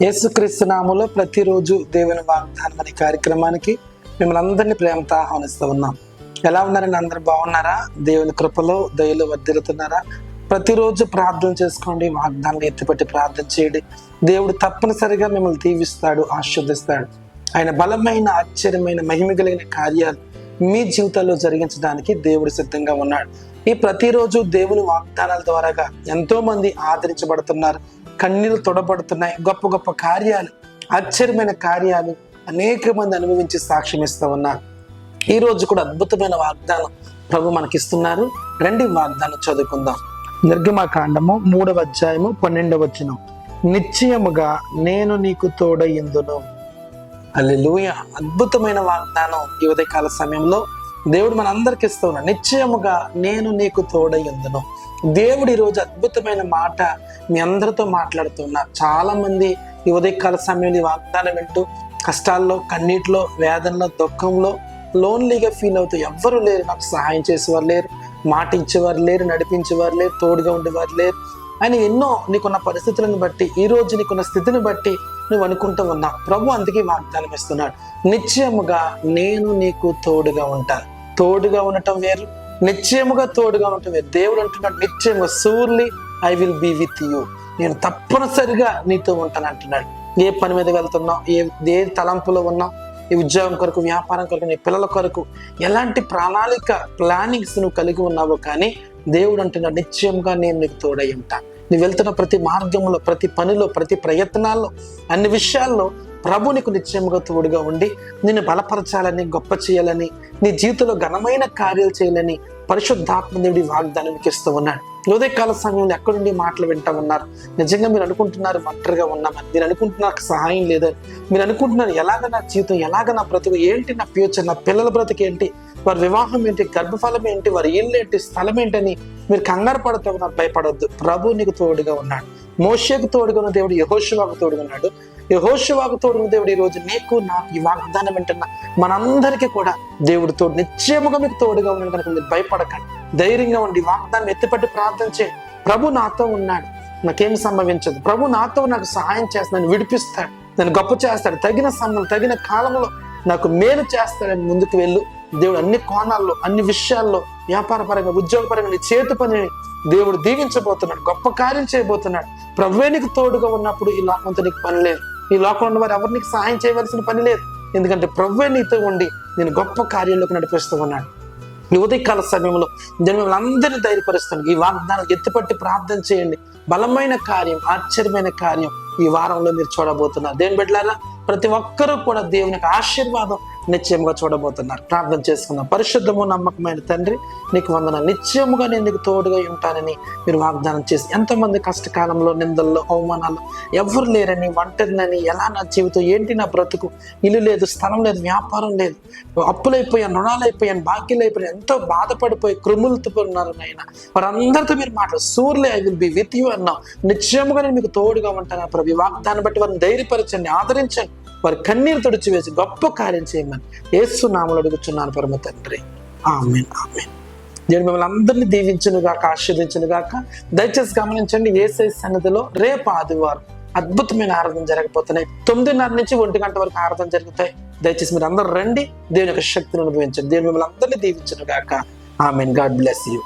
యేసుక్రీస్తు నామములో ప్రతిరోజు దేవుని వాగ్దానం అనే కార్యక్రమానికి మిమ్మల్ని అందరినీ ప్రేమతో ఆహ్వానిస్తూ ఉన్నాం. ఎలా ఉన్నారని అందరూ బాగున్నారా? దేవుని కృపలో దయలో వర్ధిల్లుతున్నారా? ప్రతిరోజు ప్రార్థన చేసుకోండి, వాగ్దానాన్ని ఎత్తిపట్టి ప్రార్థన చేయండి. దేవుడు తప్పనిసరిగా మిమ్మల్ని దీవిస్తాడు, ఆశీర్వదిస్తాడు. ఆయన బలమైన ఆశ్చర్యమైన మహిమ కలిగిన కార్యాలు మీ జీవితాల్లో జరిగించడానికి దేవుడు సిద్ధంగా ఉన్నాడు. ఈ ప్రతిరోజు దేవుని వాగ్దానాల ద్వారాగా ఎంతో మంది ఆదరించబడుతున్నారు, కన్నీళ్లు తొడబడుతున్నాయి. గొప్ప గొప్ప కార్యాలు, ఆశ్చర్యమైన కార్యాలు అనేక మంది అనుభవించి సాక్ష్యం ఇస్తూ ఉన్నారు. ఈ రోజు కూడా అద్భుతమైన వాగ్దానం ప్రభు మనకిస్తున్నారు. రండి వాగ్దానం చదువుకుందాం. నిర్గమకాండము 3వ అధ్యాయము 12వ వచనం. నిశ్చయముగా నేను నీకు తోడయిందును. హల్లెలూయా. అద్భుతమైన వాగ్దానం ఈ ఉదయకాల సమయంలో దేవుడు మనందరికి ఇస్తూ ఉన్నాడు. నిశ్చయముగా నేను నీకు తోడయిందును. దేవుడు ఈరోజు అద్భుతమైన మాట మీ అందరితో మాట్లాడుతున్నారు. చాలా మంది ఈ ఉదయకాల సమయంలో ఈ వాగ్దానం వింటూ కష్టాల్లో, కన్నీటిలో, వేదనలో, దుఃఖంలో లోన్లీగా ఫీల్ అవుతూ ఎవ్వరు లేరు, నాకు సహాయం చేసేవారు లేరు, మాట ఇచ్చేవారు లేరు, నడిపించేవారు లేరు, తోడుగా ఉండేవారు లేరు అని ఎన్నో నీకున్న పరిస్థితులను బట్టి, ఈ రోజు నీకున్న స్థితిని బట్టి నువ్వు అనుకుంటూ ఉన్నావు. ప్రభు అందుకే వాగ్దానం ఇస్తున్నాడు. నిశ్చయముగా నేను నీకు తోడుగా ఉంటాను. తోడుగా ఉండటం వేరు, నిశ్చయముగా తోడుగా ఉండటం వేరు. దేవుడు అంటున్నాడు నిశ్చయముగా, surely I will be with you. నేను తప్పనిసరిగా నీతో ఉంటాను అంటున్నాడు. ఏ పని మీద వెళ్తున్నావు, ఏ తలంపులో ఉన్నావు, ఈ ఉద్యోగం కొరకు, వ్యాపారం కొరకు, నీ పిల్లల కొరకు ఎలాంటి ప్లానింగ్స్ నువ్వు కలిగి ఉన్నావో కానీ దేవుడు అంటున్నాడు నిశ్చయంగా నేను నీకు తోడై ఉంటాను. నువ్వు వెళ్తున్న ప్రతి మార్గంలో, ప్రతి పనిలో, ప్రతి ప్రయత్నాల్లో, అన్ని విషయాల్లో ప్రభు నీకు నిశ్చయముగా తోడుగా ఉండి నిన్ను బలపరచాలని, గొప్ప చేయాలని, నీ జీవితంలో ఘనమైన కార్యాలు చేయాలని పరిశుద్ధాత్మ దేవుడి వాగ్దానం ఇస్తూ ఉన్నాడు. ఉదయకాల సమయంలో ఎక్కడుండి మాటలు వింటా ఉన్నారు. నిజంగా మీరు అనుకుంటున్నారు ఒంటరిగా ఉన్నామని, మీరు అనుకుంటున్నారు సహాయం లేదని, మీరు అనుకుంటున్నారు ఎలాగ నా జీవితం, ఎలాగ నా బ్రతుకు ఏంటి, నా ఫ్యూచర్, నా పిల్లల బ్రతుకు ఏంటి, వారి వివాహం ఏంటి, గర్భఫలం ఏంటి, వారి ఇల్లు ఏంటి, స్థలం ఏంటని మీరు కంగారు పడుతూ ఉన్నారు. భయపడొద్దు, ప్రభు నీకు తోడుగా ఉన్నాడు. మోషేకు తోడుగా ఉన్న దేవుడు యెహోషువకు తోడుగా ఉన్నాడు. యెహోషువకు తోడుగా దేవుడు ఈ రోజు నీకు, నాకు ఈ వాగ్దానం వింటున్న మనందరికీ కూడా దేవుడు తోడు, నిశ్చయముగా మీకు తోడుగా ఉన్నాడు కనుక మీరు భయపడకండి, ధైర్యంగా ఉండి వాగ్దానం ఎత్తిపట్టి ప్రార్థన చేయండి. ప్రభు నాతో ఉన్నాడు, నాకేం సంభవించదు, ప్రభు నాతో నాకు సహాయం చేస్తాడు, విడిపిస్తాడు, నన్ను గొప్ప చేస్తాడు, తగిన సమయం, తగిన కాలంలో నాకు మేలు చేస్తాడని ముందుకు వెళ్ళు. దేవుడు అన్ని కోణాల్లో, అన్ని విషయాల్లో, వ్యాపారపరంగా, ఉద్యోగపరంగా నీ చేతి పనిని దేవుడు దీవించబోతున్నాడు, గొప్ప కార్యం చేయబోతున్నాడు. ప్రభువే నీకు తోడుగా ఉన్నప్పుడు ఈ లోకంతో నీకు పని లేదు, ఈ లోకంలో ఉన్న వారు ఎవరు నీకు సహాయం చేయవలసిన పని లేదు. ఎందుకంటే ప్రభువే నీతో ఉండి నేను గొప్ప కార్యంలోకి నడిపిస్తూ ఉన్నాడు. ఈ ఉదయకాల సమయంలో నేను మిమ్మల్ని అందరినీ ధైర్యపరుస్తాను. ఈ వాగ్దానం ఎత్తిపట్టి ప్రార్థన చేయండి. బలమైన కార్యం, ఆశ్చర్యమైన కార్యం ఈ వారంలో మీరు చూడబోతున్నారు. దేవుని బిడ్డలారా, ప్రతి ఒక్కరూ కూడా దేవుని యొక్క ఆశీర్వాదం నిశ్చయముగా చూడబోతున్నారు. ప్రార్థన చేసుకుందాం. పరిశుద్ధము నమ్మకమైన తండ్రి, నీకు వందనాలు. నిశ్చయముగా నేను నీకు తోడుగా ఉంటానని మీరు వాగ్దానం చేసి, ఎంతోమంది కష్టకాలంలో, నిందల్లో, అవమానాల్లో ఎవరు లేరని, ఒంటరినని, ఎలా నా జీవితం ఏంటి, నా బ్రతుకు, ఇల్లు లేదు, స్థలం లేదు, వ్యాపారం లేదు, అప్పులైపోయాను, రుణాలైపోయాను, బాకీలు అయిపోయాను, ఎంతో బాధపడిపోయి కృములతో ఉన్నారు నాయన. వారందరితో మీరు మాట్లాడు. Surely I will be with you అన్నావు. నిశ్చయముగా నేను మీకు తోడుగా ఉంటాను ప్రభు. వాగ్దాన్ని బట్టి వారిని ధైర్యపరచండి, ఆదరించండి, వారి కన్నీరు తుడిచివేసి గొప్ప కార్యం చేయమని యేసు నామములో అడుగుచున్నాను పరమ తండ్రి. ఆమేన్, ఆమేన్. నేను మిమ్మల్ని అందరినీ దీవించును గాక, ఆశీర్వదించును గాక. దయచేసి గమనించండి, యేసయ్య సన్నిధిలో రేపు ఆదివారం అద్భుతమైన ఆరాధన జరగబోతున్నాయి. 9:30 నుంచి 1 గంట వరకు ఆరాధన జరుగుతాయి. దయచేసి మీరు అందరూ రండి, దేవుని యొక్క శక్తిని అనుభవించండి. దేవుని మిమ్మల్ని అందరినీ దీవించును గాక. ఆమేన్. God bless you.